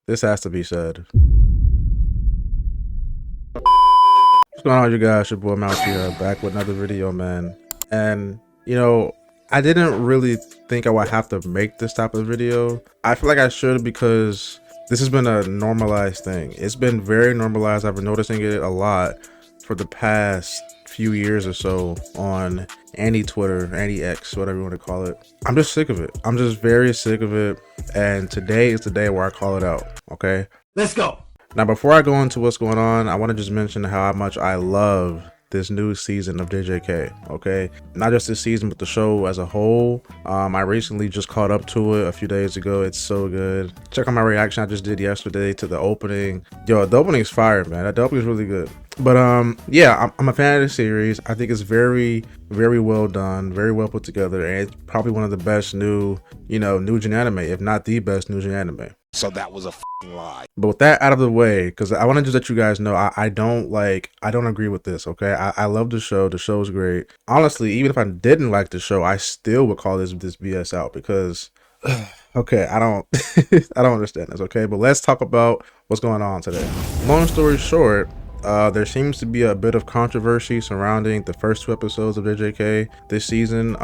This has to be said. What's going on, you guys? Your boy Mouse here, back with another video, man. And I didn't really think I would have to make this type of video. I feel like I should, because this has been a normalized thing. It's been very normalized. I've been noticing it a lot for the past few years or so on Twitter, X, whatever you want to call it. I'm just sick of it. I'm just very sick of it. And today is the day where I call it out. Okay, let's go. Now, before I go into what's going on, I want to just mention how much I love this new season of JJK. Okay, not just this season, but the show as a whole. I recently just caught up to it a few days ago. It's so good. Check out my reaction I just did yesterday to the opening. Yo, the opening's fire, man. The opening's really good. But yeah, I'm a fan of the series. I think it's very, very well done, very well put together, and it's probably one of the best new gen anime, if not the best new gen anime. So that was a lie. But with that out of the way, because I want to just let you guys know, I don't agree with this. Okay, I love the show. The show is great. Honestly, even if I didn't like the show, I still would call this BS out, because okay, I don't I don't understand this. Okay, but let's talk about what's going on today. Long story short, there seems to be a bit of controversy surrounding the first 2 episodes of JJK this season.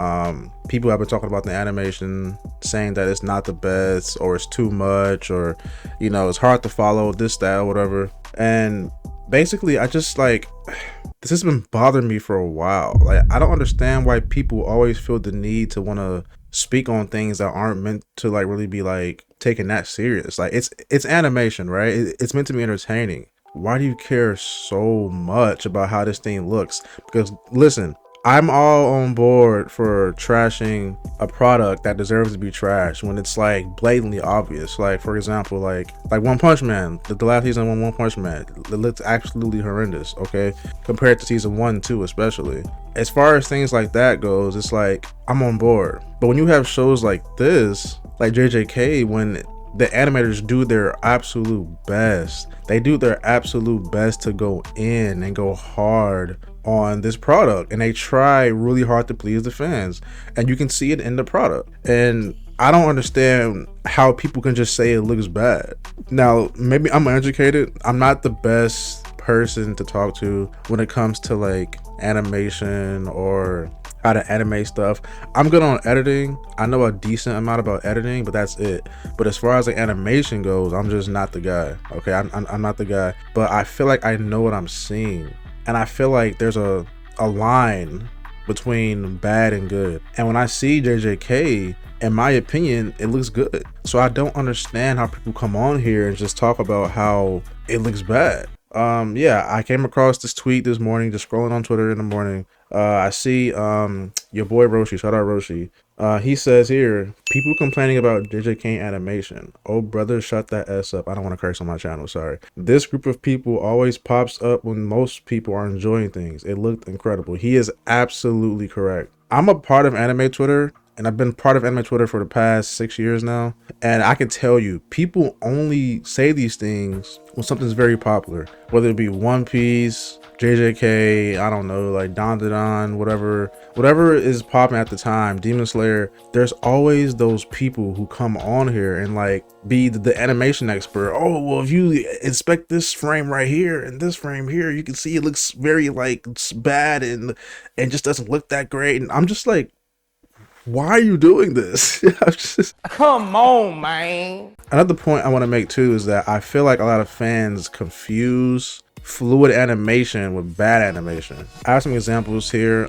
People have been talking about the animation, saying that it's not the best, or it's too much, or it's hard to follow, this, that, whatever. And basically, I just this has been bothering me for a while. I don't understand why people always feel the need to want to speak on things that aren't meant to really be taken that serious. It's animation, right? It's meant to be entertaining. Why do you care so much about how this thing looks? Because listen, I'm all on board for trashing a product that deserves to be trashed when it's blatantly obvious. For example, like One Punch Man, the last season of One Punch Man, it looks absolutely horrendous, okay? Compared to season 1 and 2 especially. As far as things like that goes, it's I'm on board. But when you have shows like this, like JJK, when the animators do their absolute best, they do their absolute best to go in and go hard on this product, and they try really hard to please the fans, and you can see it in the product. And I don't understand how people can just say it looks bad. Now, maybe I'm uneducated. I'm not the best person to talk to when it comes to animation or how to animate stuff. I'm good on editing. I know a decent amount about editing, but that's it. But as far as animation goes, I'm just not the guy. Okay, I'm not the guy. But I feel like I know what I'm seeing, and I feel like there's a line between bad and good. And when I see JJK, in my opinion, it looks good. So I don't understand how people come on here and just talk about how it looks bad. Yeah, I came across this tweet this morning, just scrolling on Twitter in the morning. I see your boy Roshi, shout out Roshi. He says here, people complaining about JJK animation. Oh brother, shut that S up. I don't want to curse on my channel, sorry. This group of people always pops up when most people are enjoying things. It looked incredible. He is absolutely correct. I'm a part of anime Twitter, and I've been part of anime Twitter for the past 6 years now. And I can tell you, people only say these things when something's very popular, whether it be One Piece, JJK, I don't know, Don, whatever is popping at the time, Demon Slayer. There's always those people who come on here and be the animation expert. Oh, well, if you inspect this frame right here and this frame here, you can see it looks very bad and just doesn't look that great. And I'm just why are you doing this? Come on, man. Another point I want to make too is that I feel like a lot of fans confuse fluid animation with bad animation. I have some examples here.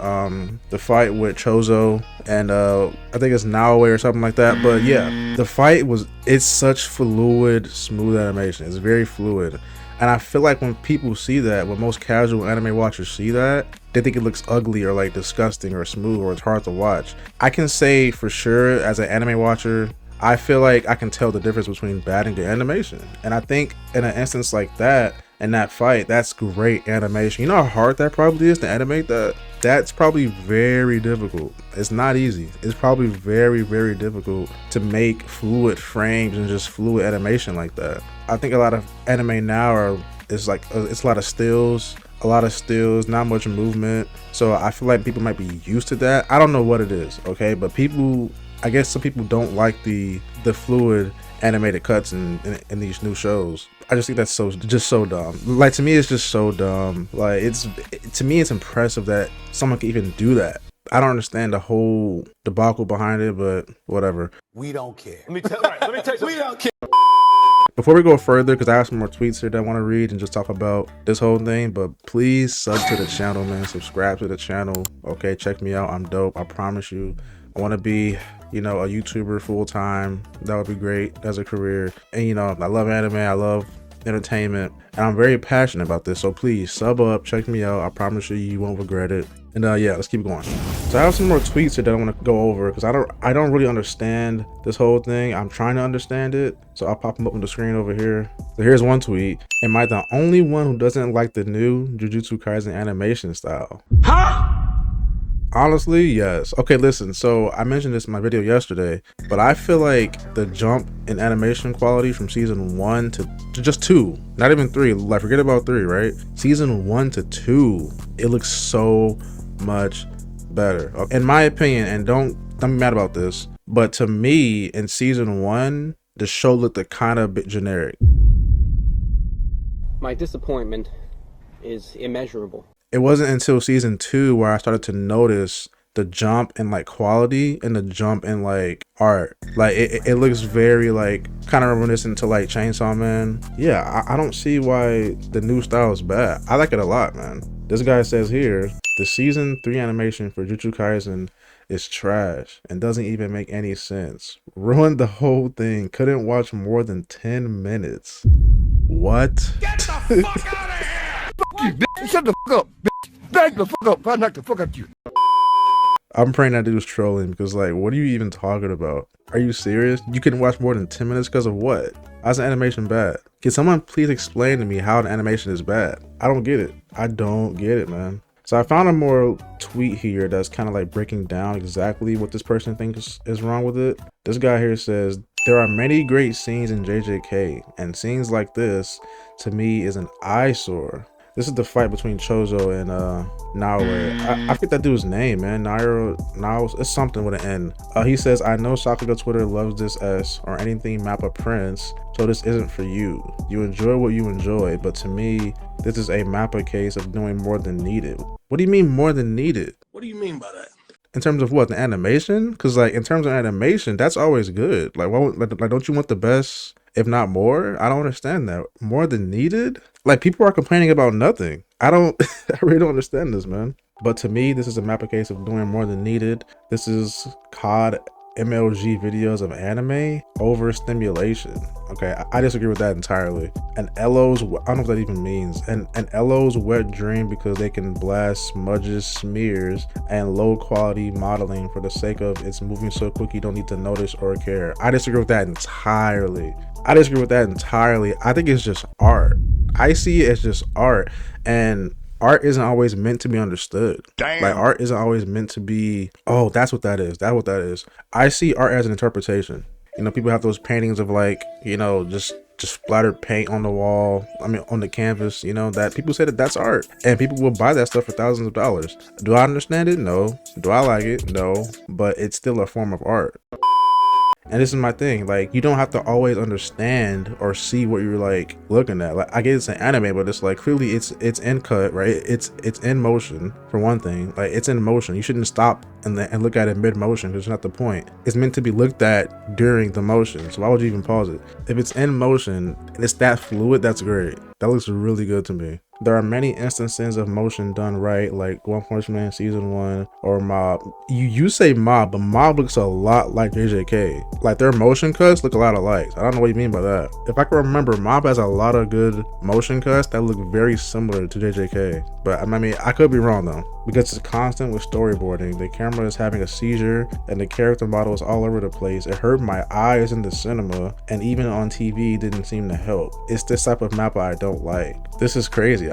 The fight with Choso and I think it's Naoya or something like that. But yeah, the fight it's such fluid, smooth animation. It's very fluid. And I feel like when people see that, when most casual anime watchers see that, they think it looks ugly or disgusting or smooth or it's hard to watch. I can say for sure, as an anime watcher, I feel like I can tell the difference between bad and good animation. And I think in an instance like that, in that fight, that's great animation. You know how hard that probably is to animate that? That's probably very difficult. It's not easy. It's probably very, very difficult to make fluid frames and just fluid animation like that. I think a lot of anime now it's a lot of stills, not much movement. So I feel like people might be used to that. I don't know what it is, okay? But people I guess some people don't like the fluid animated cuts in these new shows. I just think that's so dumb. Like, to me, it's just so dumb. Like, to me, it's impressive that someone can even do that. I don't understand the whole debacle behind it, but whatever. We don't care. Let me tell you, we don't care. Before we go further, because I have some more tweets here that I want to read and just talk about this whole thing, but please sub to the channel, man. Subscribe to the channel. Okay, check me out. I'm dope. I promise you. I want to be, you know, a YouTuber full time. That would be great as a career. And, you know, I love anime. I love entertainment. And I'm very passionate about this. So please sub up. Check me out. I promise you, you won't regret it. And yeah, let's keep going. So I have some more tweets here that I want to go over because I don't really understand this whole thing. I'm trying to understand it. So I'll pop them up on the screen over here. So here's one tweet. Am I the only one who doesn't like the new Jujutsu Kaisen animation style? Huh? Honestly, yes. Okay, listen, so I mentioned this in my video yesterday, but I feel like the jump in animation quality from season 1 to just 2, not even 3, like forget about 3, right? Season 1 to 2, it looks so much better. In my opinion, and don't be mad about this, but to me, in season 1, the show looked a kind of bit generic. My disappointment is immeasurable. It wasn't until season 2 where I started to notice the jump in like quality and the jump in like art. Like it looks very like kind of reminiscent to like Chainsaw Man. Yeah, I don't see why the new style is bad. I like it a lot, man. This guy says here, the season 3 animation for Jujutsu Kaisen is trash and doesn't even make any sense. Ruined the whole thing. Couldn't watch more than 10 minutes. What? Get the fuck out of here! Fuck you, bitch. Shut the fuck up, bitch. Back the fuck up. I'll knock the fuck out you. I'm praying that dude's trolling because, like, what are you even talking about? Are you serious? You couldn't watch more than 10 minutes because of what? How's the animation bad? Can someone please explain to me how the animation is bad? I don't get it. I don't get it, man. So I found a more tweet here that's kind of like breaking down exactly what this person thinks is wrong with it. This guy here says, there are many great scenes in JJK, and scenes like this, to me, is an eyesore. This is the fight between Choso and Naoya. I forget that dude's name, man. Naoya, it's something with an N. He says, I know Sakuga Twitter loves this S or anything Mappa Prince, so this isn't for you. You enjoy what you enjoy, but to me, this is a Mappa case of doing more than needed. What do you mean more than needed? What do you mean by that? In terms of what, the animation? Because like in terms of animation, that's always good. Like, like don't you want the best, if not more? I don't understand that. More than needed? Like, people are complaining about nothing. I really don't understand this, man. But to me, this is a Mappa case of doing more than needed. This is COD MLG videos of anime overstimulation. Okay, I disagree with that entirely. And Elo's, I don't know what that even means. And Elo's wet dream because they can blast smudges, smears, and low quality modeling for the sake of it's moving so quick you don't need to notice or care. I disagree with that entirely. I think it's just art. I see it as just art, and art isn't always meant to be understood. Damn. Like, art isn't always meant to be, oh, that's what that is. That's what that is. I see art as an interpretation. You know, people have those paintings of like, you know, just splattered paint on the wall. I mean, on the canvas, you know, that people say that that's art, and people will buy that stuff for thousands of dollars. Do I understand it? No. Do I like it? No. But it's still a form of art. And this is my thing, like, you don't have to always understand or see what you're like looking at. Like, I get it's an anime, but it's like clearly it's in cut, right? It's in motion, for one thing. Like, it's in motion. You shouldn't stop and look at it mid motion, because it's not the point. It's meant to be looked at during the motion. So why would you even pause it? If it's in motion and it's that fluid, that's great. That looks really good to me. There are many instances of motion done right, like One Punch Man season 1 or Mob. You say Mob, but Mob looks a lot like JJK. Like, their motion cuts look a lot alike. I don't know what you mean by that. If I can remember, Mob has a lot of good motion cuts that look very similar to JJK. But I mean, I could be wrong though, because it's constant with storyboarding. The camera is having a seizure and the character model is all over the place. It hurt my eyes in the cinema, and even on TV didn't seem to help. It's this type of Mappa I don't like. This is crazy.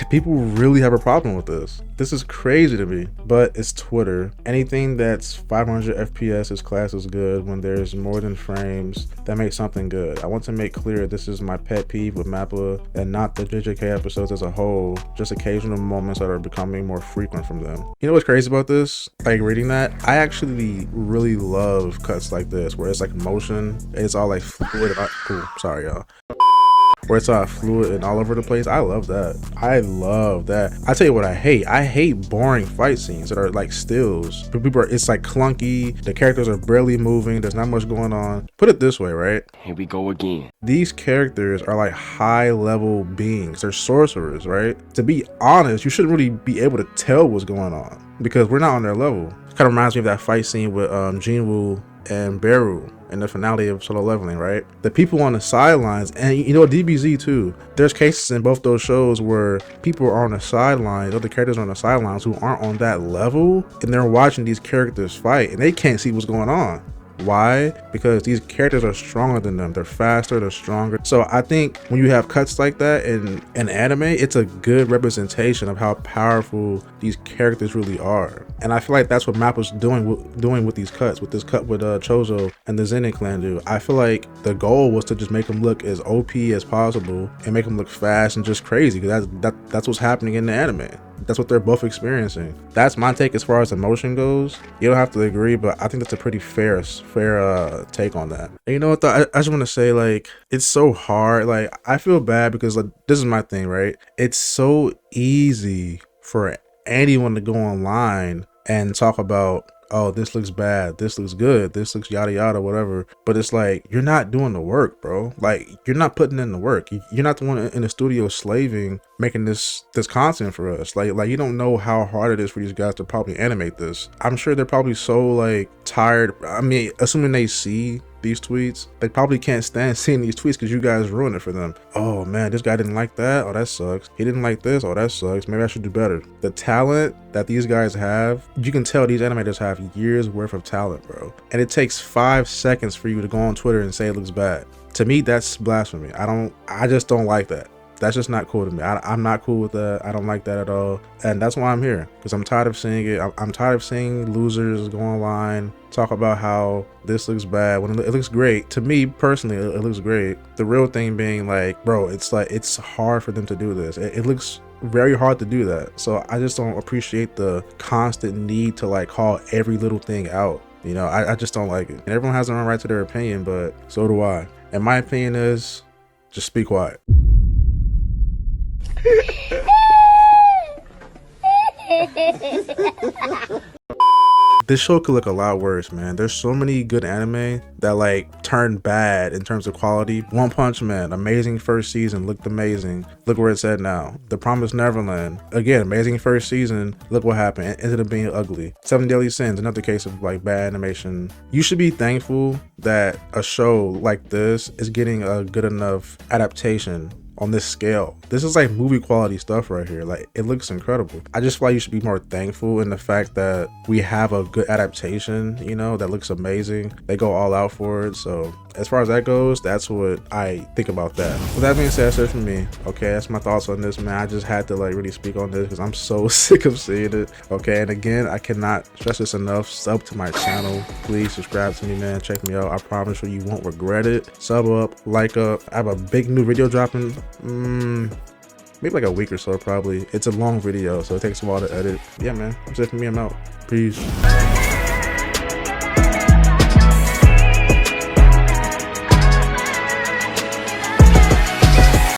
People really have a problem with this. This is crazy to me, but it's Twitter. Anything that's 500 FPS is classed as good when there's more than frames that make something good. I want to make clear this is my pet peeve with Mappa and not the JJK episodes as a whole, just occasional moments that are becoming more frequent frequent from them. You know what's crazy about this? Like reading that, I actually really love cuts like this where it's like motion, it's all like fluid. Cool, sorry y'all. Where it's all fluid and all over the place. I love that. I love that. I tell you what I hate boring fight scenes that are like stills. It's like clunky, the characters are barely moving, there's not much going on. Put it this way, right? Here we go again. These characters are like high level beings. They're sorcerers, right? To be honest, you shouldn't really be able to tell what's going on because we're not on their level. It kind of reminds me of that fight scene with Jinwoo and Beru in the finale of Solo Leveling, right? The people on the sidelines, and you know, DBZ too, there's cases in both those shows where people are on the sidelines, other characters are on the sidelines who aren't on that level, and they're watching these characters fight and they can't see what's going on. Why? Because these characters are stronger than them. They're faster, they're stronger. So I think when you have cuts like that in anime, it's a good representation of how powerful these characters really are. And I feel like that's what Mappa's doing with these cuts, with this cut with Choso and the Zenin clan do. I feel like the goal was to just make them look as OP as possible and make them look fast and just crazy, because that's what's happening in the anime. That's what they're both experiencing. That's my take as far as emotion goes. You don't have to agree, but I think that's a pretty fair take on that. And you know what though? I just want to say, like, it's so hard. Like, I feel bad because, like, this is my thing, right? It's so easy for anyone to go online and talk about, oh, this looks bad, this looks good, this looks yada yada, whatever. But it's like, you're not doing the work, bro. Like, you're not putting in the work. You're not the one in the studio slaving, making this content for us. Like you don't know how hard it is for these guys to probably animate this. I'm sure they're probably so like tired. I mean, assuming they see these tweets, they probably can't stand seeing these tweets because you guys ruin it for them. Oh man, this guy didn't like that. Oh, that sucks. He didn't like this. Oh, that sucks. Maybe I should do better. The talent that these guys have, you can tell these animators have years worth of talent, bro. And it takes 5 seconds for you to go on Twitter and say it looks bad. To me, that's blasphemy. I just don't like that. That's just not cool to me. I'm not cool with that. I don't like that at all. And that's why I'm here, because I'm tired of seeing it. I'm tired of seeing losers go online, talk about how this looks bad when it looks great. To me personally, it looks great. The real thing being like, bro, it's like, it's hard for them to do this. It looks very hard to do that. So I just don't appreciate the constant need to like call every little thing out. You know, I just don't like it. And everyone has their own right to their opinion, but so do I. And my opinion is, just be quiet. This show could look a lot worse, man. There's so many good anime that like turned bad in terms of quality. One Punch Man, amazing first season, looked amazing. Look where it's at now. The Promised Neverland, again, amazing first season. Look what happened. It ended up being ugly. Seven Deadly Sins, another case of like bad animation. You should be thankful that a show like this is getting a good enough adaptation on this scale. This is like movie quality stuff right here. Like, it looks incredible. I just feel like you should be more thankful in the fact that we have a good adaptation, you know, that looks amazing. They go all out for it. So as far as that goes, that's what I think about that. With that being said, that's it for me. Okay, that's my thoughts on this, man. I just had to like really speak on this because I'm so sick of seeing it. Okay, and again, I cannot stress this enough. Sub to my channel. Please subscribe to me, man. Check me out. I promise you won't regret it. Sub up, like up. I have a big new video dropping maybe like a week or so. Probably it's a long video, so it takes a while to edit. Yeah, man, that's it for me. I'm out. Peace.